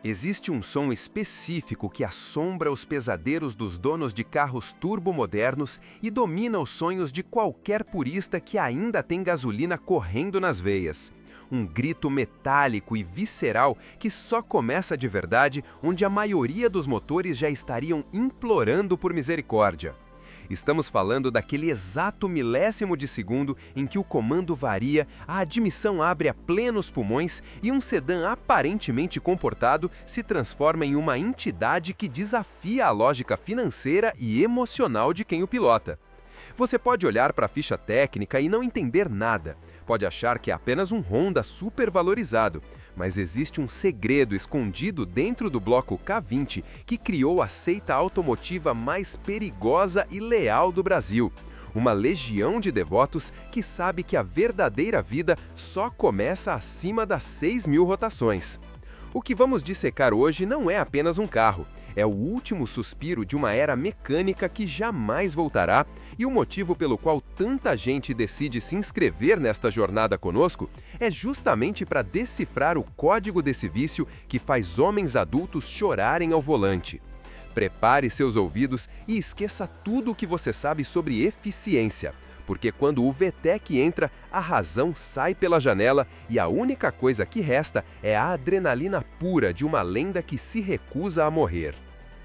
Existe um som específico que assombra os pesadelos dos donos de carros turbomodernos e domina os sonhos de qualquer purista que ainda tem gasolina correndo nas veias. Um grito metálico e visceral que só começa de verdade onde a maioria dos motores já estariam implorando por misericórdia. Estamos falando daquele exato milésimo de segundo em que o comando varia, a admissão abre a plenos pulmões e um sedã aparentemente comportado se transforma em uma entidade que desafia a lógica financeira e emocional de quem o pilota. Você pode olhar para a ficha técnica e não entender nada. Pode achar que é apenas um Honda supervalorizado, mas existe um segredo escondido dentro do bloco K20 que criou a seita automotiva mais perigosa e leal do Brasil. Uma legião de devotos que sabe que a verdadeira vida só começa acima das 6.000 rotações. O que vamos dissecar hoje não é apenas um carro. É o último suspiro de uma era mecânica que jamais voltará e o motivo pelo qual tanta gente decide se inscrever nesta jornada conosco é justamente para decifrar o código desse vício que faz homens adultos chorarem ao volante. Prepare seus ouvidos e esqueça tudo o que você sabe sobre eficiência, porque quando o VTEC entra, a razão sai pela janela e a única coisa que resta é a adrenalina pura de uma lenda que se recusa a morrer.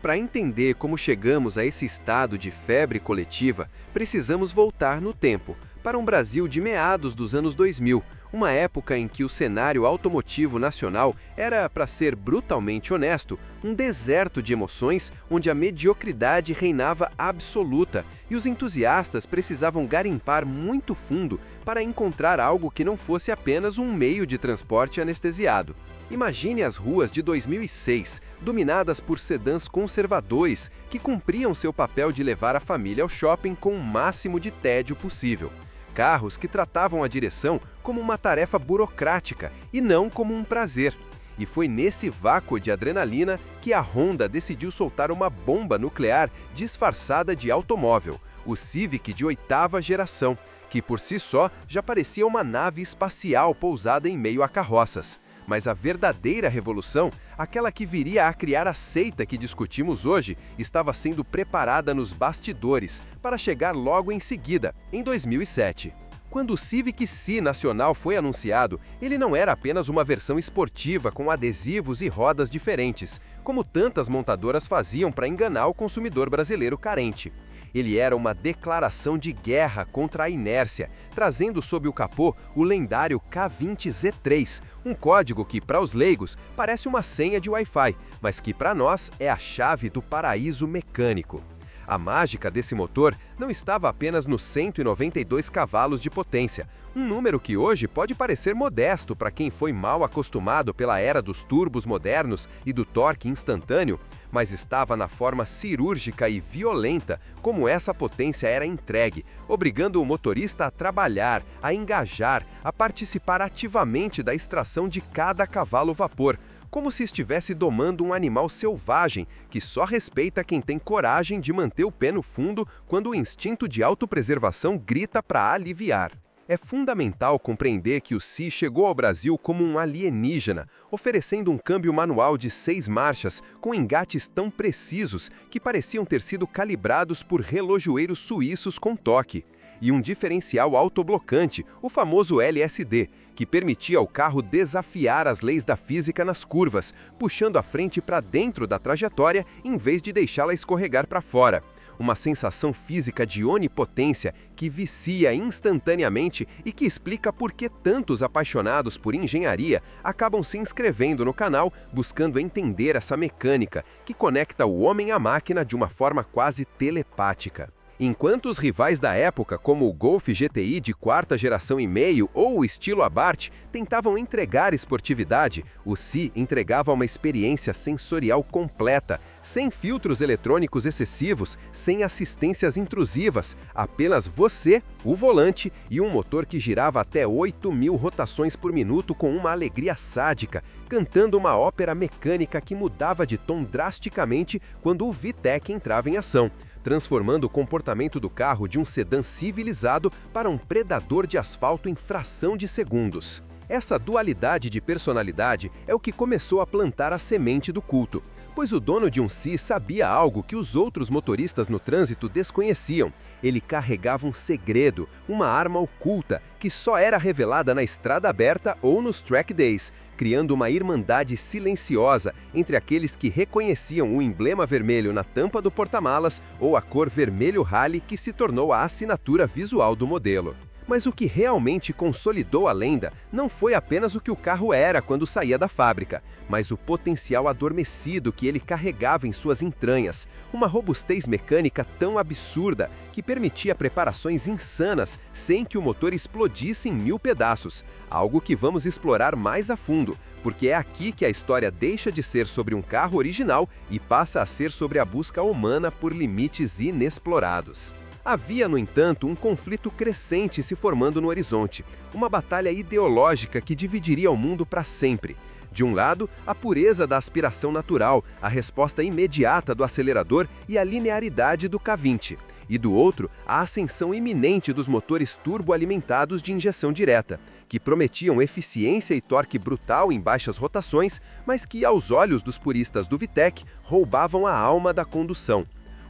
Para entender como chegamos a esse estado de febre coletiva, precisamos voltar no tempo, para um Brasil de meados dos anos 2000, uma época em que o cenário automotivo nacional era, para ser brutalmente honesto, um deserto de emoções onde a mediocridade reinava absoluta e os entusiastas precisavam garimpar muito fundo para encontrar algo que não fosse apenas um meio de transporte anestesiado. Imagine as ruas de 2006, dominadas por sedãs conservadores que cumpriam seu papel de levar a família ao shopping com o máximo de tédio possível. Carros que tratavam a direção como uma tarefa burocrática e não como um prazer. E foi nesse vácuo de adrenalina que a Honda decidiu soltar uma bomba nuclear disfarçada de automóvel, o Civic de 8ª geração, que por si só já parecia uma nave espacial pousada em meio a carroças. Mas a verdadeira revolução, aquela que viria a criar a seita que discutimos hoje, estava sendo preparada nos bastidores para chegar logo em seguida, em 2007. Quando o Civic Si nacional foi anunciado, ele não era apenas uma versão esportiva com adesivos e rodas diferentes, como tantas montadoras faziam para enganar o consumidor brasileiro carente. Ele era uma declaração de guerra contra a inércia, trazendo sob o capô o lendário K20Z3, um código que, para os leigos, parece uma senha de Wi-Fi, mas que, para nós, é a chave do paraíso mecânico. A mágica desse motor não estava apenas nos 192 cavalos de potência, um número que hoje pode parecer modesto para quem foi mal acostumado pela era dos turbos modernos e do torque instantâneo, mas estava na forma cirúrgica e violenta como essa potência era entregue, obrigando o motorista a trabalhar, a engajar, a participar ativamente da extração de cada cavalo vapor, como se estivesse domando um animal selvagem que só respeita quem tem coragem de manter o pé no fundo quando o instinto de autopreservação grita para aliviar. É fundamental compreender que o Si chegou ao Brasil como um alienígena, oferecendo um câmbio manual de 6 marchas com engates tão precisos que pareciam ter sido calibrados por relojoeiros suíços com toque, e um diferencial autoblocante, o famoso LSD, que permitia ao carro desafiar as leis da física nas curvas, puxando a frente para dentro da trajetória em vez de deixá-la escorregar para fora. Uma sensação física de onipotência que vicia instantaneamente e que explica por que tantos apaixonados por engenharia acabam se inscrevendo no canal buscando entender essa mecânica que conecta o homem à máquina de uma forma quase telepática. Enquanto os rivais da época, como o Golf GTI de 4ª geração e meio ou o estilo Abarth, tentavam entregar esportividade, o Si entregava uma experiência sensorial completa, sem filtros eletrônicos excessivos, sem assistências intrusivas, apenas você, o volante e um motor que girava até 8.000 rotações por minuto com uma alegria sádica, cantando uma ópera mecânica que mudava de tom drasticamente quando o VTEC entrava em ação, transformando o comportamento do carro de um sedã civilizado para um predador de asfalto em fração de segundos. Essa dualidade de personalidade é o que começou a plantar a semente do culto, pois o dono de um Si sabia algo que os outros motoristas no trânsito desconheciam. Ele carregava um segredo, uma arma oculta, que só era revelada na estrada aberta ou nos track days, criando uma irmandade silenciosa entre aqueles que reconheciam o emblema vermelho na tampa do porta-malas ou a cor vermelho rally que se tornou a assinatura visual do modelo. Mas o que realmente consolidou a lenda não foi apenas o que o carro era quando saía da fábrica, mas o potencial adormecido que ele carregava em suas entranhas, uma robustez mecânica tão absurda que permitia preparações insanas sem que o motor explodisse em 1000 pedaços, algo que vamos explorar mais a fundo, porque é aqui que a história deixa de ser sobre um carro original e passa a ser sobre a busca humana por limites inexplorados. Havia, no entanto, um conflito crescente se formando no horizonte, uma batalha ideológica que dividiria o mundo para sempre. De um lado, a pureza da aspiração natural, a resposta imediata do acelerador e a linearidade do K20. E do outro, a ascensão iminente dos motores turboalimentados de injeção direta, que prometiam eficiência e torque brutal em baixas rotações, mas que, aos olhos dos puristas do VTEC, roubavam a alma da condução.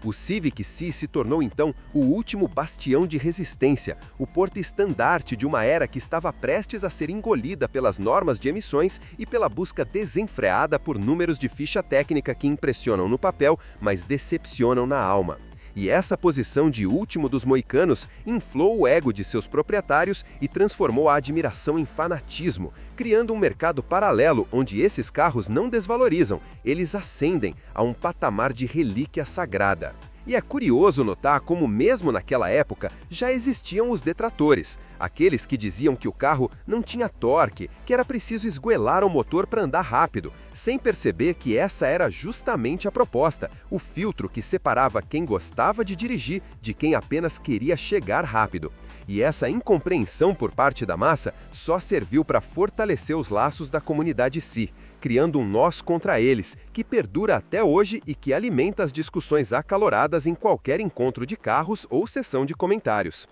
O Civic Si se tornou então o último bastião de resistência, o porta-estandarte de uma era que estava prestes a ser engolida pelas normas de emissões e pela busca desenfreada por números de ficha técnica que impressionam no papel, mas decepcionam na alma. E essa posição de último dos moicanos inflou o ego de seus proprietários e transformou a admiração em fanatismo, criando um mercado paralelo onde esses carros não desvalorizam, eles ascendem a um patamar de relíquia sagrada. E é curioso notar como mesmo naquela época já existiam os detratores, aqueles que diziam que o carro não tinha torque, que era preciso esgoelar o motor para andar rápido, sem perceber que essa era justamente a proposta, o filtro que separava quem gostava de dirigir de quem apenas queria chegar rápido. E essa incompreensão por parte da massa só serviu para fortalecer os laços da comunidade Si, criando um nós contra eles, que perdura até hoje e que alimenta as discussões acaloradas em qualquer encontro de carros ou sessão de comentários.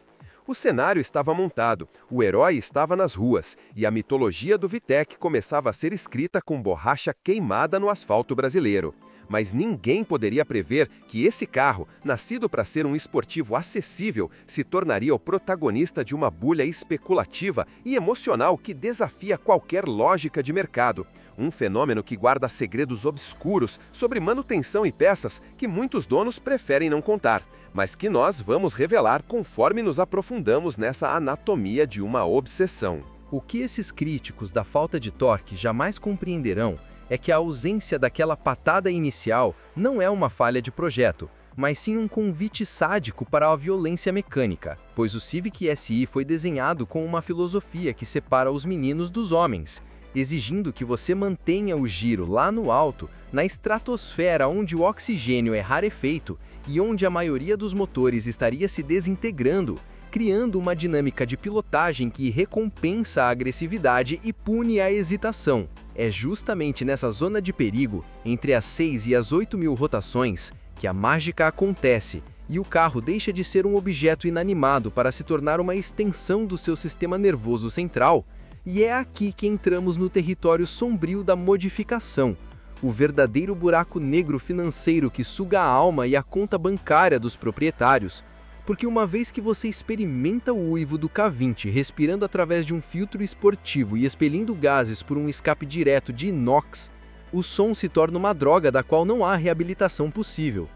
O cenário estava montado, o herói estava nas ruas, e a mitologia do VTEC começava a ser escrita com borracha queimada no asfalto brasileiro. Mas ninguém poderia prever que esse carro, nascido para ser um esportivo acessível, se tornaria o protagonista de uma bolha especulativa e emocional que desafia qualquer lógica de mercado. Um fenômeno que guarda segredos obscuros sobre manutenção e peças que muitos donos preferem não contar, mas que nós vamos revelar conforme nos aprofundamos nessa anatomia de uma obsessão. O que esses críticos da falta de torque jamais compreenderão é que a ausência daquela patada inicial não é uma falha de projeto, mas sim um convite sádico para a violência mecânica, pois o Civic Si foi desenhado com uma filosofia que separa os meninos dos homens, exigindo que você mantenha o giro lá no alto, na estratosfera onde o oxigênio é rarefeito e onde a maioria dos motores estaria se desintegrando, criando uma dinâmica de pilotagem que recompensa a agressividade e pune a hesitação. É justamente nessa zona de perigo, entre as 6 e as 8.000 rotações, que a mágica acontece e o carro deixa de ser um objeto inanimado para se tornar uma extensão do seu sistema nervoso central. E é aqui que entramos no território sombrio da modificação, o verdadeiro buraco negro financeiro que suga a alma e a conta bancária dos proprietários. Porque uma vez que você experimenta o uivo do K20 respirando através de um filtro esportivo e expelindo gases por um escape direto de inox, o som se torna uma droga da qual não há reabilitação possível.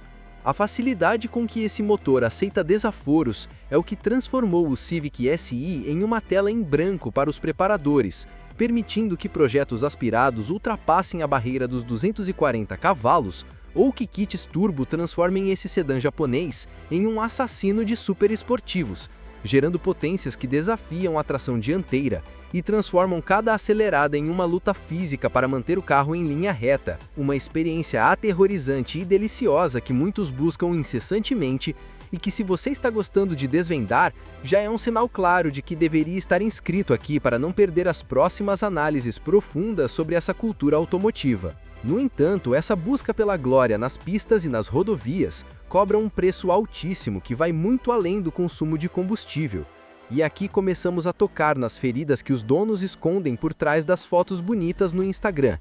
A facilidade com que esse motor aceita desaforos é o que transformou o Civic Si em uma tela em branco para os preparadores, permitindo que projetos aspirados ultrapassem a barreira dos 240 cavalos ou que kits turbo transformem esse sedã japonês em um assassino de super esportivos, gerando potências que desafiam a tração dianteira e transformam cada acelerada em uma luta física para manter o carro em linha reta, uma experiência aterrorizante e deliciosa que muitos buscam incessantemente e que, se você está gostando de desvendar, já é um sinal claro de que deveria estar inscrito aqui para não perder as próximas análises profundas sobre essa cultura automotiva. No entanto, essa busca pela glória nas pistas e nas rodovias cobra um preço altíssimo que vai muito além do consumo de combustível. E aqui começamos a tocar nas feridas que os donos escondem por trás das fotos bonitas no Instagram.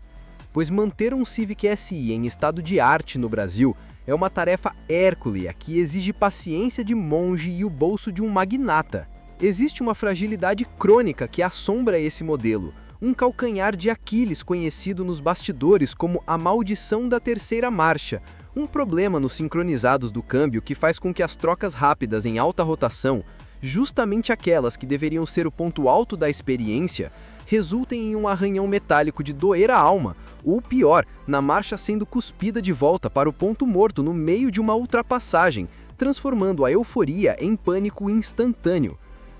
Pois manter um Civic SI em estado de arte no Brasil é uma tarefa hérculea que exige paciência de monge e o bolso de um magnata. Existe uma fragilidade crônica que assombra esse modelo, um calcanhar de Aquiles conhecido nos bastidores como a maldição da terceira marcha, um problema nos sincronizados do câmbio que faz com que as trocas rápidas em alta rotação, justamente aquelas que deveriam ser o ponto alto da experiência, resultem em um arranhão metálico de doer a alma, ou pior, na marcha sendo cuspida de volta para o ponto morto no meio de uma ultrapassagem, transformando a euforia em pânico instantâneo.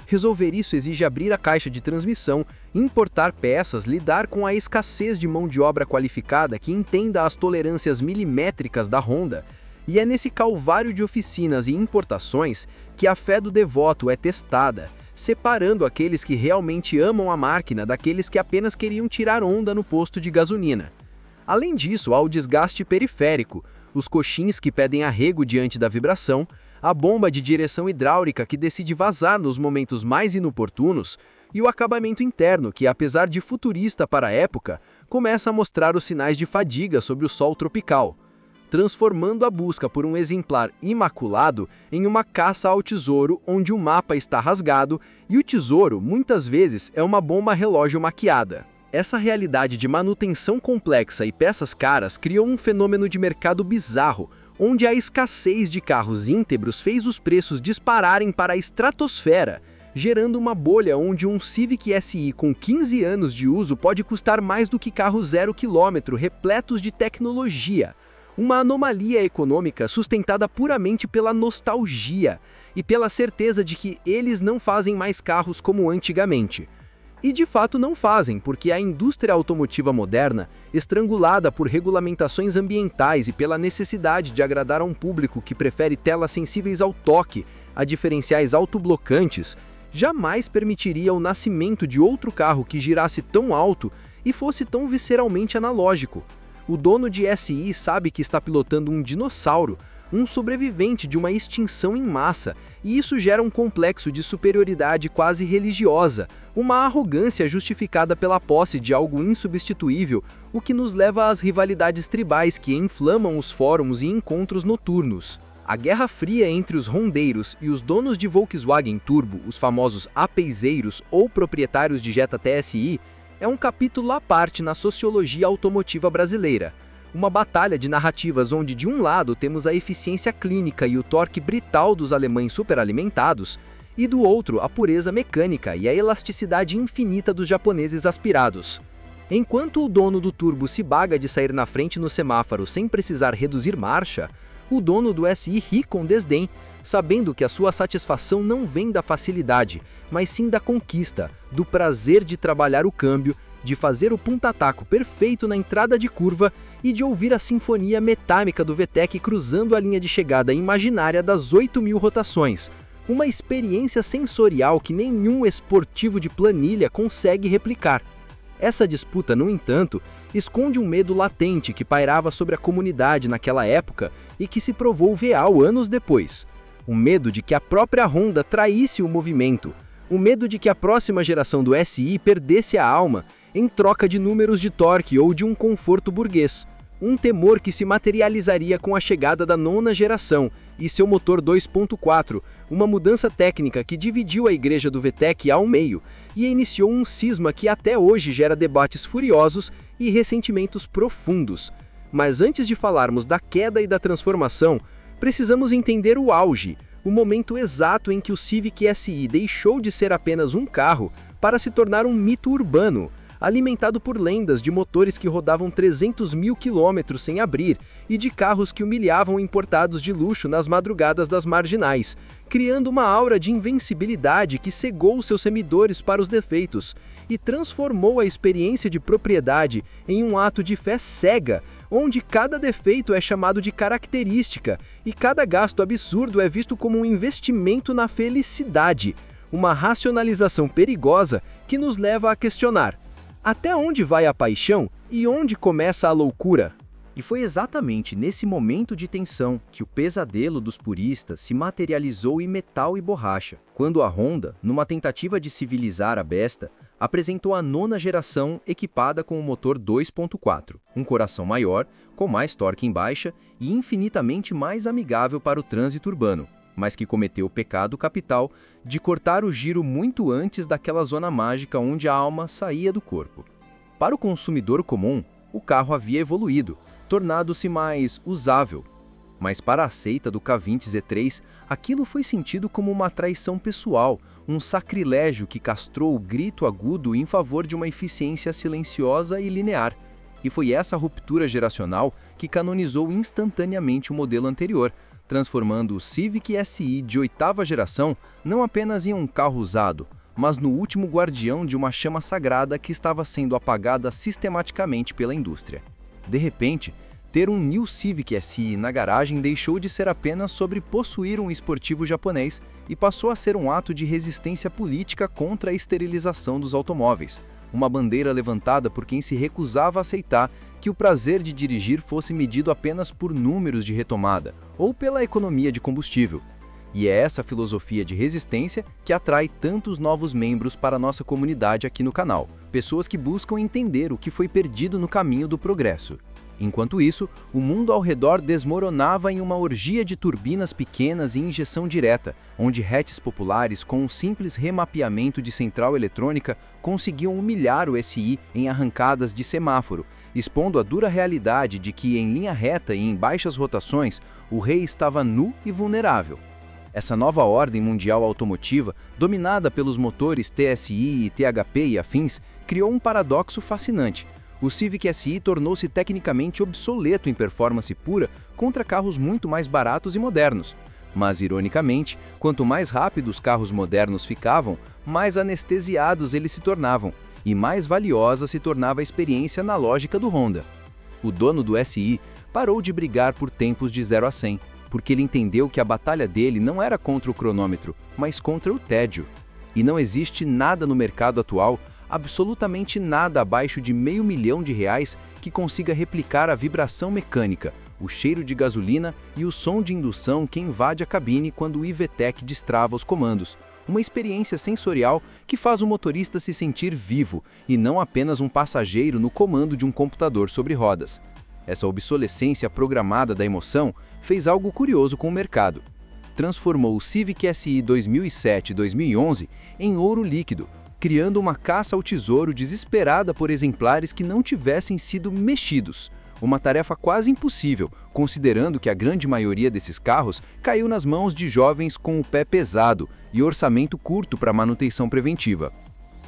Resolver isso exige abrir a caixa de transmissão, importar peças, lidar com a escassez de mão de obra qualificada que entenda as tolerâncias milimétricas da Honda. E é nesse calvário de oficinas e importações que a fé do devoto é testada, separando aqueles que realmente amam a máquina daqueles que apenas queriam tirar onda no posto de gasolina. Além disso, há o desgaste periférico, os coxins que pedem arrego diante da vibração, a bomba de direção hidráulica que decide vazar nos momentos mais inoportunos e o acabamento interno que, apesar de futurista para a época, começa a mostrar os sinais de fadiga sobre o sol tropical, transformando a busca por um exemplar imaculado em uma caça ao tesouro onde o mapa está rasgado e o tesouro, muitas vezes, é uma bomba relógio maquiada. Essa realidade de manutenção complexa e peças caras criou um fenômeno de mercado bizarro, onde a escassez de carros íntegros fez os preços dispararem para a estratosfera, gerando uma bolha onde um Civic SI com 15 anos de uso pode custar mais do que carros 0 km repletos de tecnologia. Uma anomalia econômica sustentada puramente pela nostalgia e pela certeza de que eles não fazem mais carros como antigamente. E de fato não fazem, porque a indústria automotiva moderna, estrangulada por regulamentações ambientais e pela necessidade de agradar a um público que prefere telas sensíveis ao toque a diferenciais autoblocantes, jamais permitiria o nascimento de outro carro que girasse tão alto e fosse tão visceralmente analógico. O dono de SI sabe que está pilotando um dinossauro, um sobrevivente de uma extinção em massa, e isso gera um complexo de superioridade quase religiosa, uma arrogância justificada pela posse de algo insubstituível, o que nos leva às rivalidades tribais que inflamam os fóruns e encontros noturnos. A guerra fria entre os rondeiros e os donos de Volkswagen Turbo, os famosos apeizeiros ou proprietários de Jetta TSI, é um capítulo à parte na sociologia automotiva brasileira. Uma batalha de narrativas onde, de um lado, temos a eficiência clínica e o torque brutal dos alemães superalimentados, e do outro, a pureza mecânica e a elasticidade infinita dos japoneses aspirados. Enquanto o dono do turbo se baga de sair na frente no semáforo sem precisar reduzir marcha, o dono do SI ri com desdém, sabendo que a sua satisfação não vem da facilidade, mas sim da conquista, do prazer de trabalhar o câmbio, de fazer o punta-taco perfeito na entrada de curva e de ouvir a sinfonia metálica do VTEC cruzando a linha de chegada imaginária das 8.000 rotações. Uma experiência sensorial que nenhum esportivo de planilha consegue replicar. Essa disputa, no entanto, esconde um medo latente que pairava sobre a comunidade naquela época e que se provou real anos depois. O medo de que a própria Honda traísse o movimento. O medo de que a próxima geração do SI perdesse a alma em troca de números de torque ou de um conforto burguês. Um temor que se materializaria com a chegada da nona geração e seu motor 2.4, uma mudança técnica que dividiu a igreja do VTEC ao meio e iniciou um cisma que até hoje gera debates furiosos e ressentimentos profundos. Mas antes de falarmos da queda e da transformação, precisamos entender o auge, o momento exato em que o Civic SI deixou de ser apenas um carro para se tornar um mito urbano, alimentado por lendas de motores que rodavam 300.000 quilômetros sem abrir e de carros que humilhavam importados de luxo nas madrugadas das marginais, criando uma aura de invencibilidade que cegou seus semidores para os defeitos e transformou a experiência de propriedade em um ato de fé cega, onde cada defeito é chamado de característica e cada gasto absurdo é visto como um investimento na felicidade, uma racionalização perigosa que nos leva a questionar: até onde vai a paixão e onde começa a loucura? E foi exatamente nesse momento de tensão que o pesadelo dos puristas se materializou em metal e borracha, quando a Honda, numa tentativa de civilizar a besta, apresentou a nona geração equipada com o motor 2.4, um coração maior, com mais torque em baixa e infinitamente mais amigável para o trânsito urbano, mas que cometeu o pecado capital de cortar o giro muito antes daquela zona mágica onde a alma saía do corpo. Para o consumidor comum, o carro havia evoluído, tornado-se mais usável. Mas para a seita do K20 Z3, aquilo foi sentido como uma traição pessoal, um sacrilégio que castrou o grito agudo em favor de uma eficiência silenciosa e linear. E foi essa ruptura geracional que canonizou instantaneamente o modelo anterior, transformando o Civic SI de 8ª geração não apenas em um carro usado, mas no último guardião de uma chama sagrada que estava sendo apagada sistematicamente pela indústria. De repente, ter um New Civic SI na garagem deixou de ser apenas sobre possuir um esportivo japonês e passou a ser um ato de resistência política contra a esterilização dos automóveis, uma bandeira levantada por quem se recusava a aceitar que o prazer de dirigir fosse medido apenas por números de retomada ou pela economia de combustível. E é essa filosofia de resistência que atrai tantos novos membros para a nossa comunidade aqui no canal, pessoas que buscam entender o que foi perdido no caminho do progresso. Enquanto isso, o mundo ao redor desmoronava em uma orgia de turbinas pequenas e injeção direta, onde hatches populares com um simples remapeamento de central eletrônica conseguiam humilhar o SI em arrancadas de semáforo, expondo a dura realidade de que, em linha reta e em baixas rotações, o rei estava nu e vulnerável. Essa nova ordem mundial automotiva, dominada pelos motores TSI e THP e afins, criou um paradoxo fascinante. O Civic SI tornou-se tecnicamente obsoleto em performance pura contra carros muito mais baratos e modernos. Mas, ironicamente, quanto mais rápidos os carros modernos ficavam, mais anestesiados eles se tornavam, e mais valiosa se tornava a experiência analógica do Honda. O dono do SI parou de brigar por tempos de 0 a 100, porque ele entendeu que a batalha dele não era contra o cronômetro, mas contra o tédio. E não existe nada no mercado atual, absolutamente nada abaixo de R$500 mil que consiga replicar a vibração mecânica, o cheiro de gasolina e o som de indução que invade a cabine quando o IVTEC destrava os comandos. Uma experiência sensorial que faz o motorista se sentir vivo e não apenas um passageiro no comando de um computador sobre rodas. Essa obsolescência programada da emoção fez algo curioso com o mercado. Transformou o Civic SI 2007 e 2011 em ouro líquido, criando uma caça ao tesouro desesperada por exemplares que não tivessem sido mexidos. Uma tarefa quase impossível, considerando que a grande maioria desses carros caiu nas mãos de jovens com o pé pesado e orçamento curto para manutenção preventiva.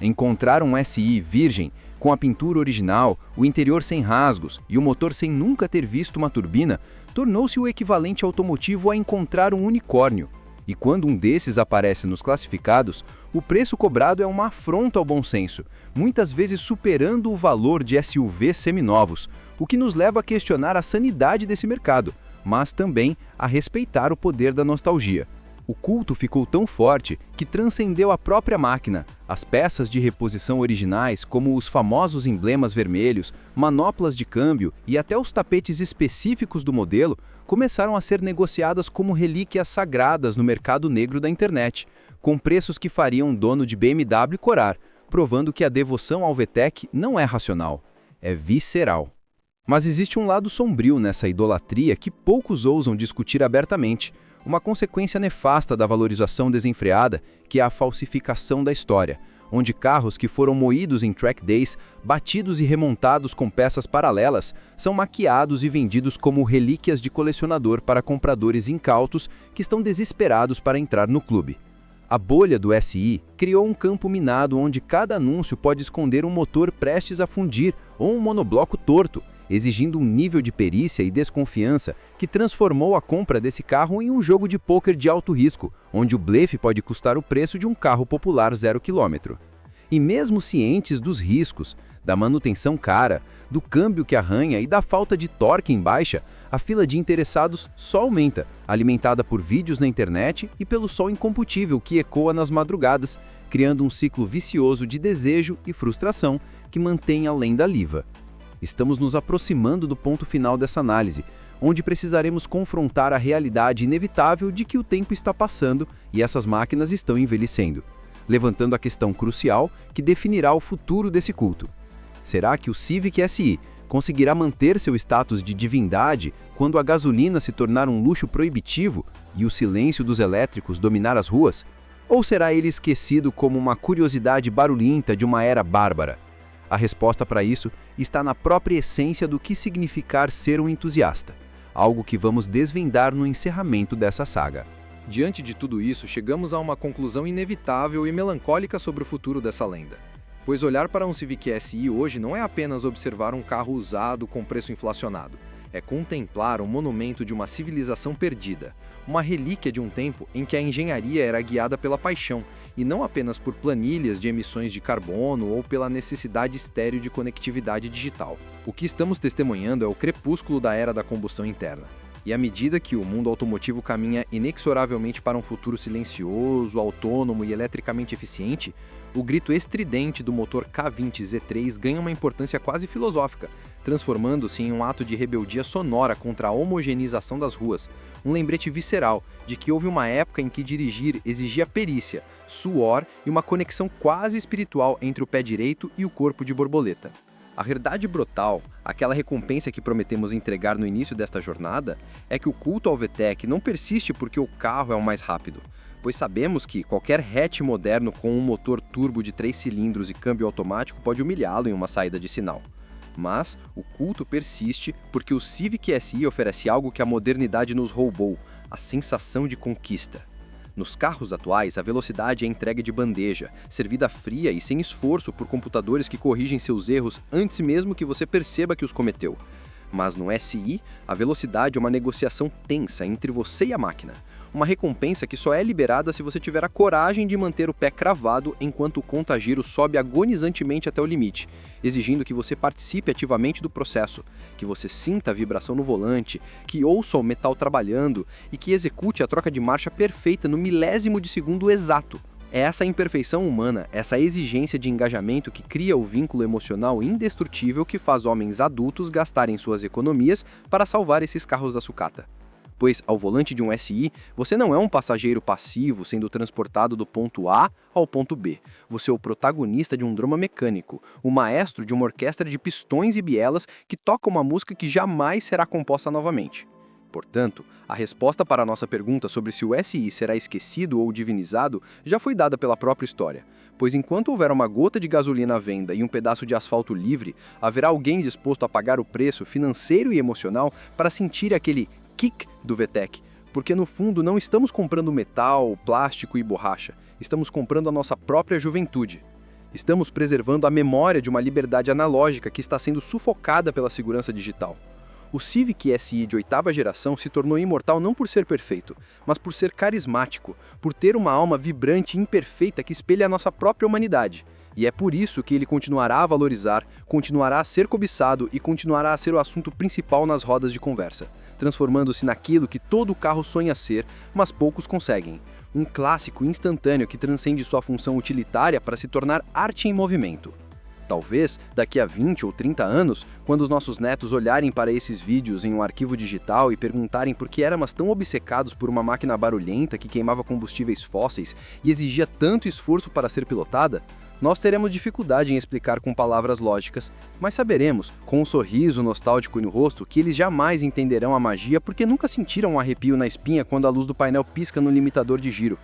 Encontrar um SI virgem, com a pintura original, o interior sem rasgos e o motor sem nunca ter visto uma turbina, tornou-se o equivalente automotivo a encontrar um unicórnio. E quando um desses aparece nos classificados, o preço cobrado é uma afronta ao bom senso, muitas vezes superando o valor de SUVs seminovos, o que nos leva a questionar a sanidade desse mercado, mas também a respeitar o poder da nostalgia. O culto ficou tão forte que transcendeu a própria máquina. As peças de reposição originais, como os famosos emblemas vermelhos, manoplas de câmbio e até os tapetes específicos do modelo, começaram a ser negociadas como relíquias sagradas no mercado negro da internet, com preços que fariam um dono de BMW corar, provando que a devoção ao VTEC não é racional, é visceral. Mas existe um lado sombrio nessa idolatria que poucos ousam discutir abertamente, uma consequência nefasta da valorização desenfreada, que é a falsificação da história, onde carros que foram moídos em track days, batidos e remontados com peças paralelas, são maquiados e vendidos como relíquias de colecionador para compradores incautos que estão desesperados para entrar no clube. A bolha do SI criou um campo minado onde cada anúncio pode esconder um motor prestes a fundir ou um monobloco torto, exigindo um nível de perícia e desconfiança que transformou a compra desse carro em um jogo de pôquer de alto risco, onde o blefe pode custar o preço de um carro popular 0 km. E mesmo cientes dos riscos, da manutenção cara, do câmbio que arranha e da falta de torque em baixa, a fila de interessados só aumenta, alimentada por vídeos na internet e pelo sol incompatível que ecoa nas madrugadas, criando um ciclo vicioso de desejo e frustração que mantém além da liva. Estamos nos aproximando do ponto final dessa análise, onde precisaremos confrontar a realidade inevitável de que o tempo está passando e essas máquinas estão envelhecendo, levantando a questão crucial que definirá o futuro desse culto. Será que o Civic SI conseguirá manter seu status de divindade quando a gasolina se tornar um luxo proibitivo e o silêncio dos elétricos dominar as ruas? Ou será ele esquecido como uma curiosidade barulhenta de uma era bárbara? A resposta para isso está na própria essência do que significar ser um entusiasta, algo que vamos desvendar no encerramento dessa saga. Diante de tudo isso, chegamos a uma conclusão inevitável e melancólica sobre o futuro dessa lenda. Pois olhar para um Civic SI hoje não é apenas observar um carro usado com preço inflacionado. É contemplar um monumento de uma civilização perdida, uma relíquia de um tempo em que a engenharia era guiada pela paixão, e não apenas por planilhas de emissões de carbono ou pela necessidade estéril de conectividade digital. O que estamos testemunhando é o crepúsculo da era da combustão interna. E à medida que o mundo automotivo caminha inexoravelmente para um futuro silencioso, autônomo e eletricamente eficiente, o grito estridente do motor K20 Z3 ganha uma importância quase filosófica, transformando-se em um ato de rebeldia sonora contra a homogeneização das ruas, um lembrete visceral de que houve uma época em que dirigir exigia perícia, suor e uma conexão quase espiritual entre o pé direito e o corpo de borboleta. A verdade brutal, aquela recompensa que prometemos entregar no início desta jornada, é que o culto ao VTEC não persiste porque o carro é o mais rápido, pois sabemos que qualquer hatch moderno com um motor turbo de 3 cilindros e câmbio automático pode humilhá-lo em uma saída de sinal. Mas o culto persiste porque o Civic SI oferece algo que a modernidade nos roubou, a sensação de conquista. Nos carros atuais, a velocidade é entregue de bandeja, servida fria e sem esforço por computadores que corrigem seus erros antes mesmo que você perceba que os cometeu. Mas no SI, a velocidade é uma negociação tensa entre você e a máquina. Uma recompensa que só é liberada se você tiver a coragem de manter o pé cravado enquanto o contagiro sobe agonizantemente até o limite, exigindo que você participe ativamente do processo, que você sinta a vibração no volante, que ouça o metal trabalhando e que execute a troca de marcha perfeita no milésimo de segundo exato. É essa imperfeição humana, essa exigência de engajamento que cria o vínculo emocional indestrutível que faz homens adultos gastarem suas economias para salvar esses carros da sucata. Pois, ao volante de um SI, você não é um passageiro passivo sendo transportado do ponto A ao ponto B. Você é o protagonista de um drama mecânico, o maestro de uma orquestra de pistões e bielas que toca uma música que jamais será composta novamente. Portanto, a resposta para a nossa pergunta sobre se o SI será esquecido ou divinizado já foi dada pela própria história, pois enquanto houver uma gota de gasolina à venda e um pedaço de asfalto livre, haverá alguém disposto a pagar o preço financeiro e emocional para sentir aquele kick do VTEC, porque no fundo não estamos comprando metal, plástico e borracha, estamos comprando a nossa própria juventude. Estamos preservando a memória de uma liberdade analógica que está sendo sufocada pela segurança digital. O Civic SI de 8ª geração se tornou imortal não por ser perfeito, mas por ser carismático, por ter uma alma vibrante e imperfeita que espelha a nossa própria humanidade. E é por isso que ele continuará a valorizar, continuará a ser cobiçado e continuará a ser o assunto principal nas rodas de conversa, transformando-se naquilo que todo carro sonha ser, mas poucos conseguem. Um clássico instantâneo que transcende sua função utilitária para se tornar arte em movimento. Talvez, daqui a 20 ou 30 anos, quando os nossos netos olharem para esses vídeos em um arquivo digital e perguntarem por que éramos tão obcecados por uma máquina barulhenta que queimava combustíveis fósseis e exigia tanto esforço para ser pilotada, nós teremos dificuldade em explicar com palavras lógicas, mas saberemos, com um sorriso nostálgico no rosto, que eles jamais entenderão a magia porque nunca sentiram um arrepio na espinha quando a luz do painel pisca no limitador de giro.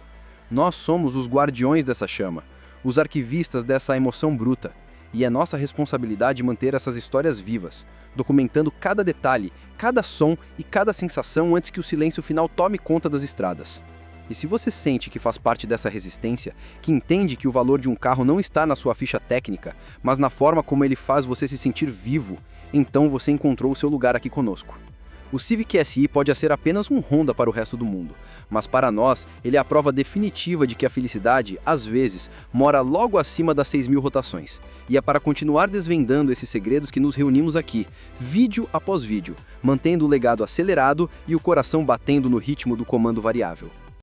Nós somos os guardiões dessa chama, os arquivistas dessa emoção bruta. E é nossa responsabilidade manter essas histórias vivas, documentando cada detalhe, cada som e cada sensação antes que o silêncio final tome conta das estradas. E se você sente que faz parte dessa resistência, que entende que o valor de um carro não está na sua ficha técnica, mas na forma como ele faz você se sentir vivo, então você encontrou o seu lugar aqui conosco. O Civic SI pode ser apenas um Honda para o resto do mundo, mas para nós ele é a prova definitiva de que a felicidade, às vezes, mora logo acima das 6.000 rotações. E é para continuar desvendando esses segredos que nos reunimos aqui, vídeo após vídeo, mantendo o legado acelerado e o coração batendo no ritmo do comando variável.